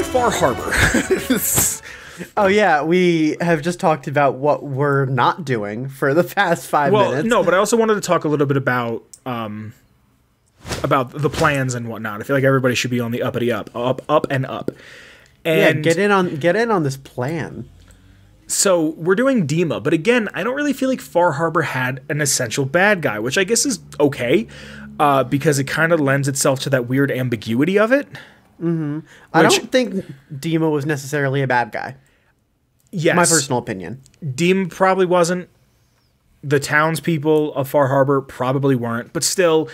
Far Harbor. Oh yeah, we have just talked about what we're not doing for the past 5 minutes. No, but I also wanted to talk a little bit about the plans and whatnot. I feel like everybody should be on the uppity up and up. And get in on this plan. So we're doing DIMA, but again, I don't really feel like Far Harbor had an essential bad guy, which I guess is okay, because it kind of lends itself to that weird ambiguity of it. Mm-hmm. I don't think DIMA was necessarily a bad guy. Yes. My personal opinion. DIMA probably wasn't. The townspeople of Far Harbor probably weren't. But still,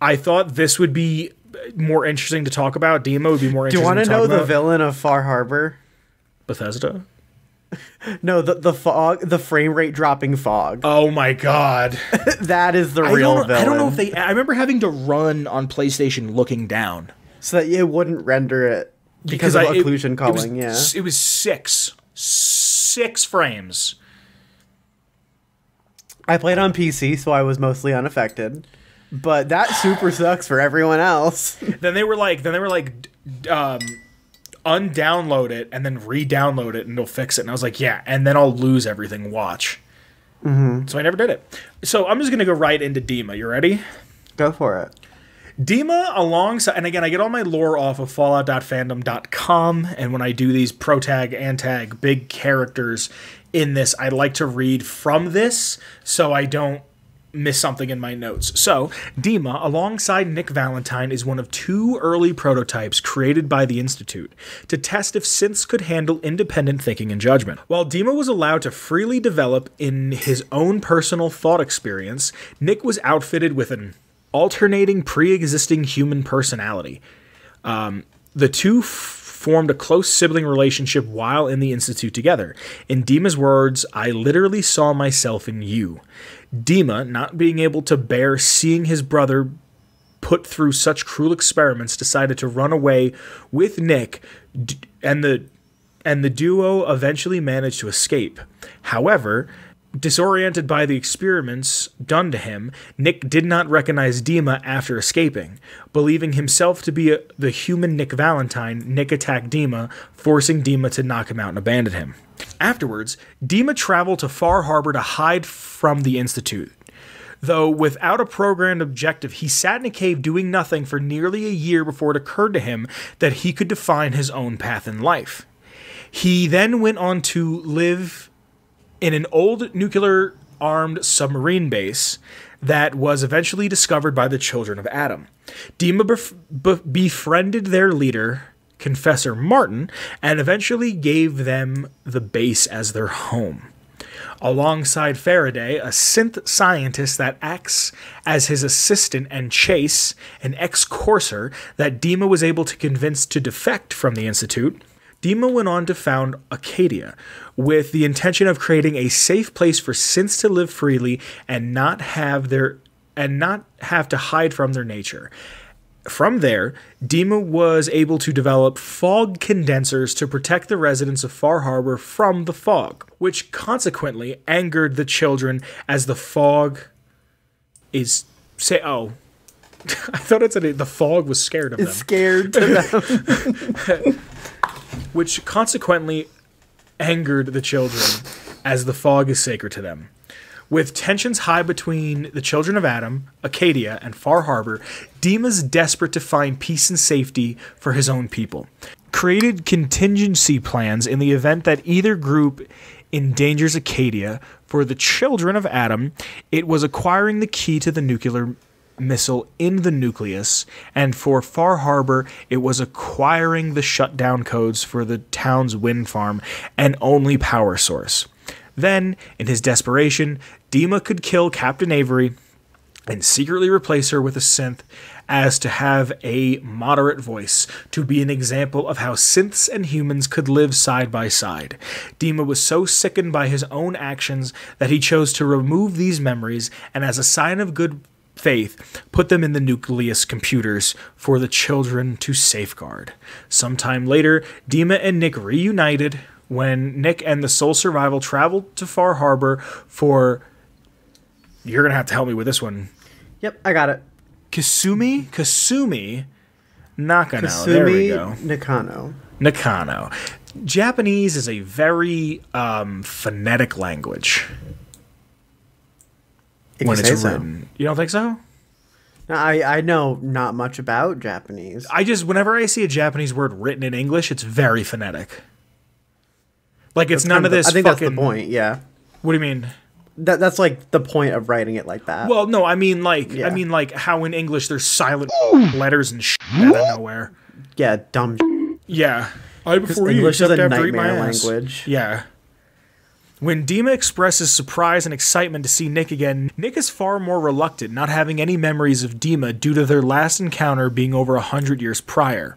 I thought this would be more interesting to talk about. DIMA would be more interesting to talk about. Do you want to know the villain of Far Harbor? Bethesda? No, the fog, the frame rate dropping fog. Oh my god. That is the real villain. I don't know if I remember having to run on PlayStation looking down. So that it wouldn't render it because of occlusion culling, It was 6 frames. I played on PC, so I was mostly unaffected. But that super sucks for everyone else. Then they were like, undownload it and then re-download it and it'll fix it. And I was like, yeah, and then I'll lose everything. Watch. Mm-hmm. So I never did it. So I'm just going to go right into DIMA. You ready? Go for it. DIMA alongside, and again, I get all my lore off of fallout.fandom.com, and when I do these pro-tag, antag, big characters in this, I like to read from this so I don't miss something in my notes. So, DIMA, alongside Nick Valentine, is one of 2 early prototypes created by the Institute to test if synths could handle independent thinking and judgment. While DIMA was allowed to freely develop in his own personal thought experience, Nick was outfitted with an alternating pre-existing human personality. The two formed a close sibling relationship while in the Institute together. In DIMA's words, "I literally saw myself in you." DIMA, not being able to bear seeing his brother put through such cruel experiments, decided to run away with Nick, and the duo eventually managed to escape. However, disoriented by the experiments done to him, Nick did not recognize DIMA after escaping. Believing himself to be the human Nick Valentine, Nick attacked DIMA, forcing DIMA to knock him out and abandon him. Afterwards, DIMA traveled to Far Harbor to hide from the Institute. Though without a programmed objective, he sat in a cave doing nothing for nearly a year before it occurred to him that he could define his own path in life. He then went on to live in an old nuclear-armed submarine base that was eventually discovered by the children of Adam. DIMA befriended their leader, Confessor Martin, and eventually gave them the base as their home. Alongside Faraday, a synth scientist that acts as his assistant, and Chase, an ex-Courser that DIMA was able to convince to defect from the Institute, DIMA went on to found Acadia, with the intention of creating a safe place for synths to live freely and not have to hide from their nature. From there, DIMA was able to develop fog condensers to protect the residents of Far Harbor from the fog, which consequently angered the children as the fog is I thought it said the fog was scared of them. It's scared to them. Which consequently angered the children as the fog is sacred to them. With tensions high between the children of Adam, Acadia, and Far Harbor, DIMA's desperate to find peace and safety for his own people. Created contingency plans in the event that either group endangers Acadia. For the children of Adam, it was acquiring the key to the nuclear missile in the nucleus, and for Far Harbor, it was acquiring the shutdown codes for the town's wind farm and only power source. Then, in his desperation, DIMA could kill Captain Avery and secretly replace her with a synth as to have a moderate voice, to be an example of how synths and humans could live side by side. DIMA was so sickened by his own actions that he chose to remove these memories, and as a sign of good faith, put them in the nucleus computers for the children to safeguard. Sometime later, DIMA and Nick reunited when Nick and the Sole Survival traveled to Far Harbor for... You're going to have to help me with this one. Yep, I got it. Kasumi Nakano. There we go. Nakano. Nakano. Japanese is a very phonetic language If when you it's say so. written. You don't think so? No, I know not much about Japanese. Whenever I see a Japanese word written in English, it's very phonetic. Like, it's That's none kind of this I think fucking... that's the point, yeah. What do you mean? That's like the point of writing it like that. Well, no, I mean like how in English there's silent letters and shit out of nowhere. Yeah, dumb. Yeah. I before you English is except a after eat my nightmare ass. language. Yeah. When DIMA expresses surprise and excitement to see Nick again, Nick is far more reluctant, not having any memories of DIMA due to their last encounter being over 100 years prior.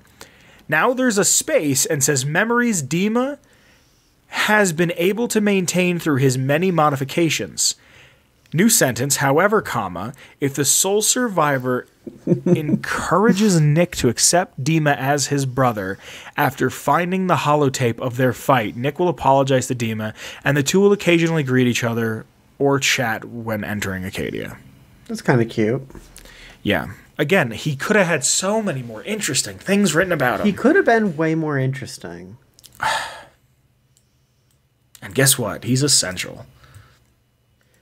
Now there's a space and says memories DIMA has been able to maintain through his many modifications. New sentence, however, comma, if the sole survivor encourages Nick to accept DIMA as his brother after finding the holotape of their fight, Nick will apologize to DIMA, and the two will occasionally greet each other or chat when entering Acadia. That's kind of cute. Yeah. Again, he could have had so many more interesting things written about him. He could have been way more interesting. And guess what? He's essential.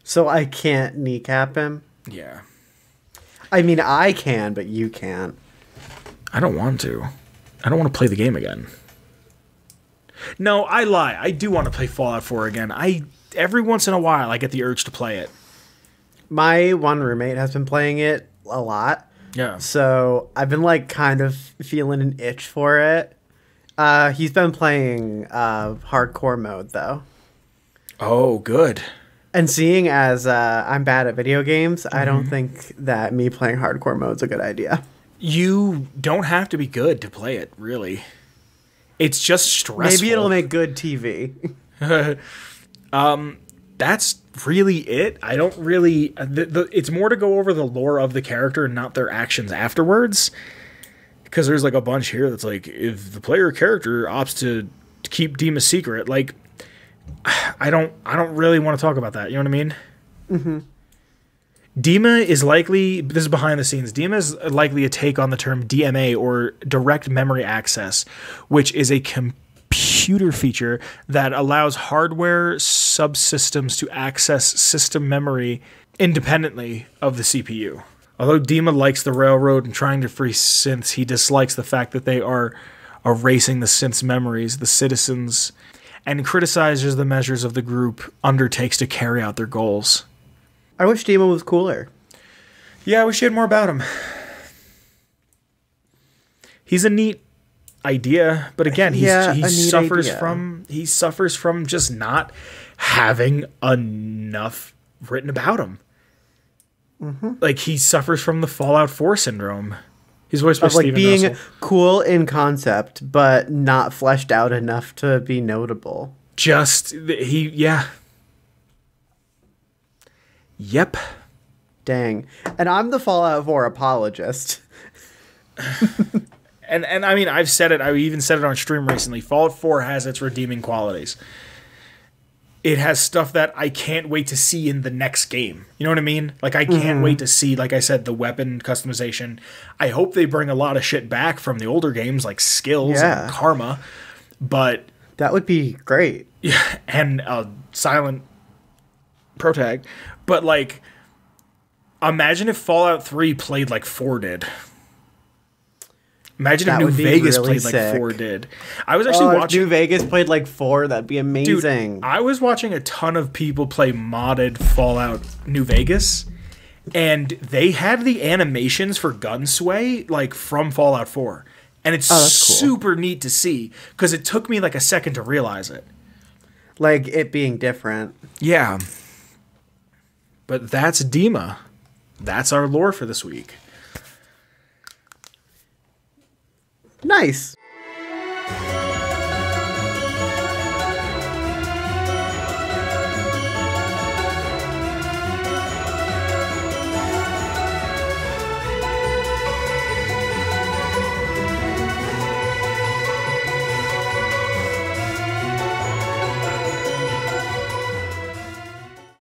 So I can't kneecap him? Yeah. I mean, I can, but you can't. I don't want to. I don't want to play the game again. No, I lie. I do want to play Fallout 4 again. Every once in a while, I get the urge to play it. My one roommate has been playing it a lot. Yeah. So I've been like kind of feeling an itch for it. He's been playing hardcore mode though. Oh, good. And seeing as I'm bad at video games, I don't think that me playing hardcore mode's a good idea. You don't have to be good to play it, really. It's just stressful. Maybe it'll make good TV. That's really it. I don't really... it's more to go over the lore of the character and not their actions afterwards. Because there's like a bunch here that's like, if the player character opts to keep DIMA secret, like... I don't really want to talk about that. You know what I mean? Mm-hmm. DIMA is likely, this is behind the scenes, DIMA is likely a take on the term DMA, or direct memory access, which is a computer feature that allows hardware subsystems to access system memory independently of the CPU. Although DIMA likes the railroad and trying to free synths, he dislikes the fact that they are erasing the synths' memories, the citizens, and criticizes the measures of the group undertakes to carry out their goals. I wish DIMA was cooler. Yeah, I wish you had more about him. He's a neat idea, but again, he suffers from just not having enough written about him. Mm-hmm. Like, he suffers from the Fallout 4 syndrome. He's voiced by Steven being Russell. Cool in concept, but not fleshed out enough to be notable. Yeah. Yep. Dang. And I'm the Fallout 4 apologist. and I mean, I've said it. I even said it on stream recently. Fallout 4 has its redeeming qualities. It has stuff that I can't wait to see in the next game. You know what I mean? Like, I can't wait to see, like I said, the weapon customization. I hope they bring a lot of shit back from the older games, like skills and karma. But that would be great. Yeah, and silent protag. But, like, imagine if Fallout 3 played like 4 did. Imagine if New Vegas played like 4 did. I was actually watching... If New Vegas played like 4, that'd be amazing. Dude, I was watching a ton of people play modded Fallout New Vegas, and they had the animations for gun sway, like, from Fallout 4. And it's super neat to see, because it took me like a second to realize it. Like, it being different. Yeah. But that's DIMA. That's our lore for this week. Nice.